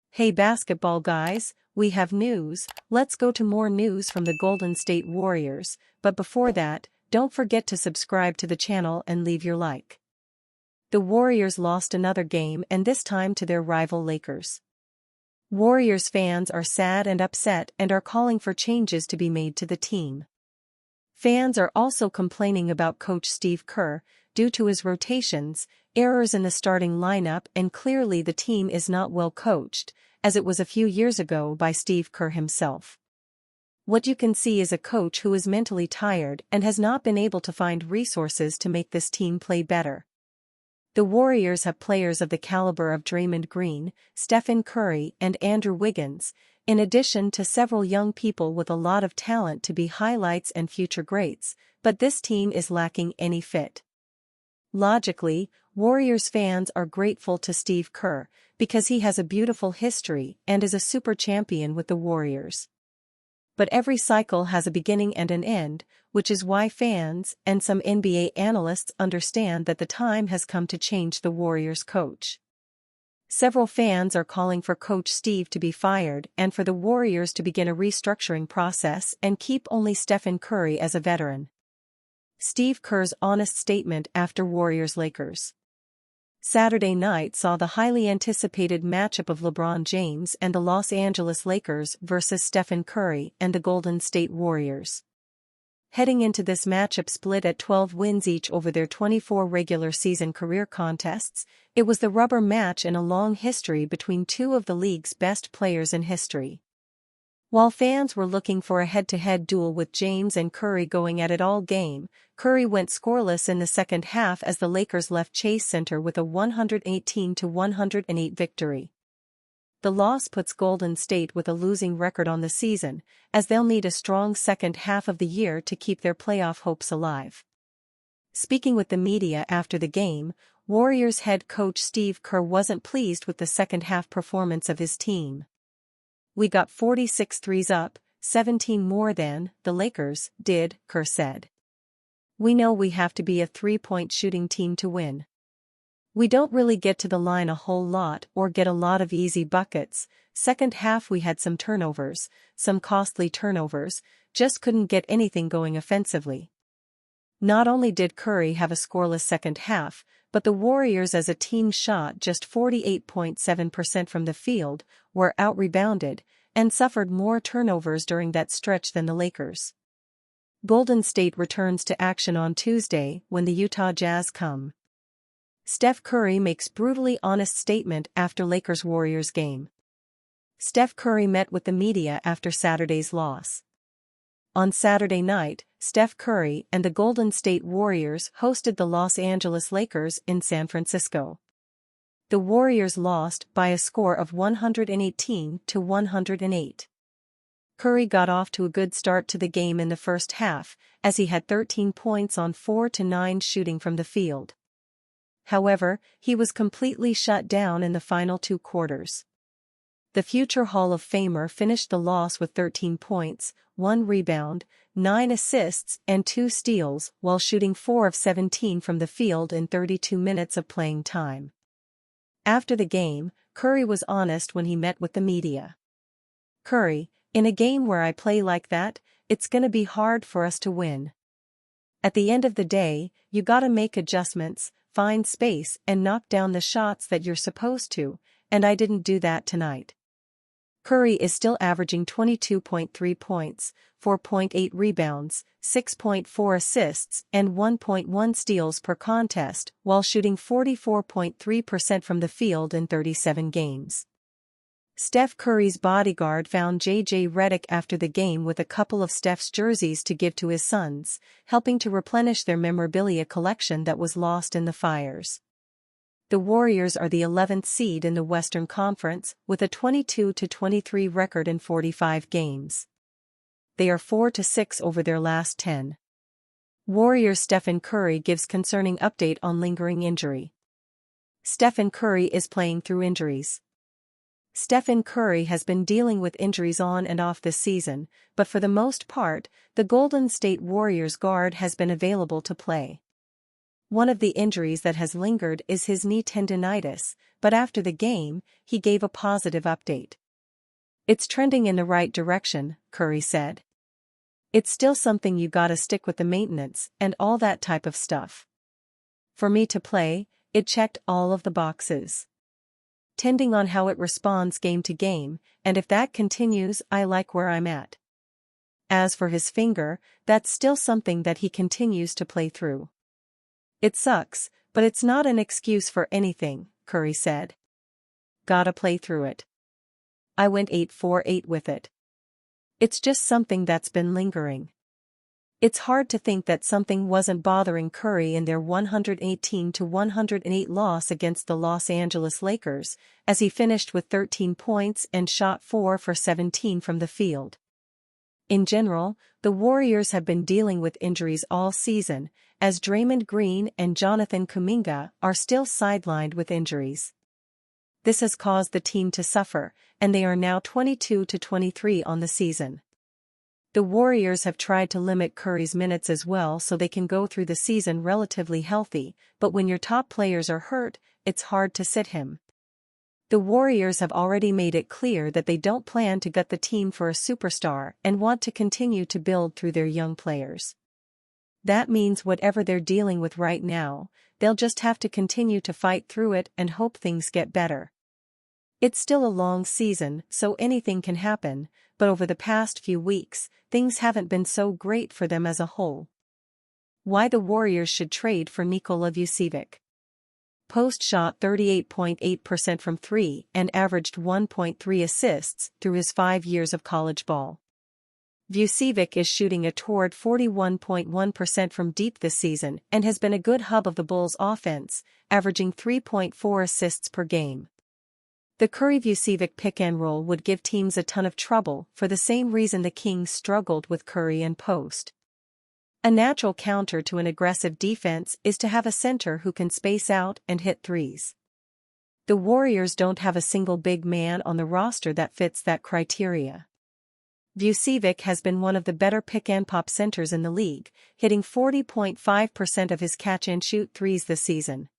Hey basketball guys, we have news. Let's go to more news from the Golden State Warriors, but before that, don't forget to subscribe to the channel and leave your like. The Warriors lost another game and this time to their rival Lakers. Warriors fans are sad and upset and are calling for changes to be made to the team. Fans are also complaining about coach Steve Kerr, due to his rotations, errors in the starting lineup, and clearly the team is not well coached, as it was a few years ago by Steve Kerr himself. What you can see is a coach who is mentally tired and has not been able to find resources to make this team play better. The Warriors have players of the caliber of Draymond Green, Stephen Curry, and Andrew Wiggins, in addition to several young people with a lot of talent to be highlights and future greats, but this team is lacking any fit. Logically, Warriors fans are grateful to Steve Kerr, because he has a beautiful history and is a super champion with the Warriors. But every cycle has a beginning and an end, which is why fans and some NBA analysts understand that the time has come to change the Warriors coach. Several fans are calling for Coach Steve to be fired and for the Warriors to begin a restructuring process and keep only Stephen Curry as a veteran. Steve Kerr's honest statement after Warriors-Lakers. Saturday night saw the highly anticipated matchup of LeBron James and the Los Angeles Lakers versus Stephen Curry and the Golden State Warriors. Heading into this matchup split at 12 wins each over their 24 regular season career contests, it was the rubber match in a long history between two of the league's best players in history. While fans were looking for a head-to-head duel with James and Curry going at it all game, Curry went scoreless in the second half as the Lakers left Chase Center with a 118-108 victory. The loss puts Golden State with a losing record on the season, as they'll need a strong second half of the year to keep their playoff hopes alive. Speaking with the media after the game, Warriors head coach Steve Kerr wasn't pleased with the second-half performance of his team. "We got 46 threes up, 17 more than the Lakers did," Kerr said. "We know we have to be a three-point shooting team to win. We don't really get to the line a whole lot or get a lot of easy buckets. Second half we had some turnovers, some costly turnovers, just couldn't get anything going offensively." Not only did Curry have a scoreless second half, but the Warriors as a team shot just 48.7% from the field, were out-rebounded, and suffered more turnovers during that stretch than the Lakers. Golden State returns to action on Tuesday when the Utah Jazz come. Steph Curry makes brutally honest statement after Lakers-Warriors game. Steph Curry met with the media after Saturday's loss. On Saturday night, Steph Curry and the Golden State Warriors hosted the Los Angeles Lakers in San Francisco. The Warriors lost by a score of 118-108. Curry got off to a good start to the game in the first half, as he had 13 points on 4-9 shooting from the field. However, he was completely shut down in the final two quarters. The future Hall of Famer finished the loss with 13 points, 1 rebound, 9 assists and 2 steals while shooting 4 of 17 from the field in 32 minutes of playing time. After the game, Curry was honest when he met with the media. "Curry, in a game where I play like that, it's gonna be hard for us to win. At the end of the day, you gotta make adjustments, find space and knock down the shots that you're supposed to, and I didn't do that tonight." Curry is still averaging 22.3 points, 4.8 rebounds, 6.4 assists and 1.1 steals per contest while shooting 44.3% from the field in 37 games. Steph Curry's bodyguard found J.J. Redick after the game with a couple of Steph's jerseys to give to his sons, helping to replenish their memorabilia collection that was lost in the fires. The Warriors are the 11th seed in the Western Conference with a 22-23 record in 45 games. They are 4-6 over their last 10. Warriors' Stephen Curry gives concerning update on lingering injury. Stephen Curry is playing through injuries. Stephen Curry has been dealing with injuries on and off this season, but for the most part, the Golden State Warriors guard has been available to play. One of the injuries that has lingered is his knee tendinitis, but after the game, he gave a positive update. "It's trending in the right direction," Curry said. "It's still something you gotta stick with the maintenance and all that type of stuff. For me to play, it checked all of the boxes. Tending on how it responds game to game, and if that continues, I like where I'm at." As for his finger, that's still something that he continues to play through. "It sucks, but it's not an excuse for anything," Curry said. "Gotta play through it. I went 8-4-8 with it. It's just something that's been lingering." It's hard to think that something wasn't bothering Curry in their 118-108 loss against the Los Angeles Lakers, as he finished with 13 points and shot 4 for 17 from the field. In general, the Warriors have been dealing with injuries all season, as Draymond Green and Jonathan Kuminga are still sidelined with injuries. This has caused the team to suffer, and they are now 22-23 on the season. The Warriors have tried to limit Curry's minutes as well so they can go through the season relatively healthy, but when your top players are hurt, it's hard to sit him. The Warriors have already made it clear that they don't plan to gut the team for a superstar and want to continue to build through their young players. That means whatever they're dealing with right now, they'll just have to continue to fight through it and hope things get better. It's still a long season, so anything can happen, but over the past few weeks, things haven't been so great for them as a whole. Why the Warriors should trade for Nikola Vucevic. Post shot 38.8% from 3 and averaged 1.3 assists through his 5 years of college ball. Vucevic is shooting a torrid 41.1% from deep this season and has been a good hub of the Bulls' offense, averaging 3.4 assists per game. The Curry-Vucevic pick-and-roll would give teams a ton of trouble for the same reason the Kings struggled with Curry and post. A natural counter to an aggressive defense is to have a center who can space out and hit threes. The Warriors don't have a single big man on the roster that fits that criteria. Vucevic has been one of the better pick-and-pop centers in the league, hitting 40.5% of his catch-and-shoot threes this season.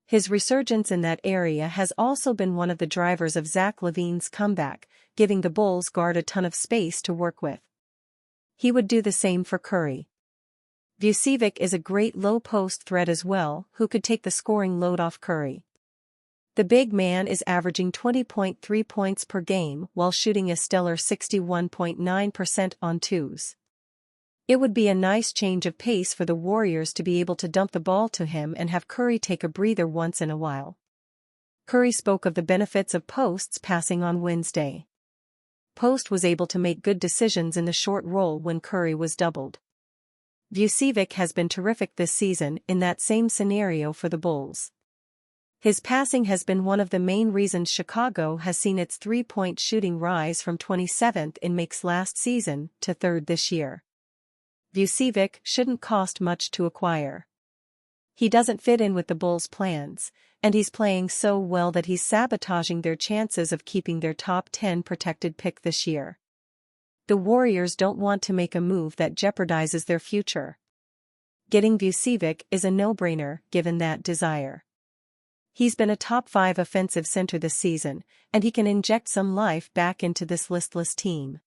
His resurgence in that area has also been one of the drivers of Zach LaVine's comeback, giving the Bulls guard a ton of space to work with. He would do the same for Curry. Vucevic is a great low-post threat as well, who could take the scoring load off Curry. The big man is averaging 20.3 points per game while shooting a stellar 61.9% on twos. It would be a nice change of pace for the Warriors to be able to dump the ball to him and have Curry take a breather once in a while. Curry spoke of the benefits of Post's passing on Wednesday. Post was able to make good decisions in the short roll when Curry was doubled. Vucevic has been terrific this season in that same scenario for the Bulls. His passing has been one of the main reasons Chicago has seen its three-point shooting rise from 27th in makes last season to 3rd this year. Vucevic shouldn't cost much to acquire. He doesn't fit in with the Bulls' plans, and he's playing so well that he's sabotaging their chances of keeping their top 10 protected pick this year. The Warriors don't want to make a move that jeopardizes their future. Getting Vucevic is a no-brainer given that desire. He's been a top 5 offensive center this season, and he can inject some life back into this listless team.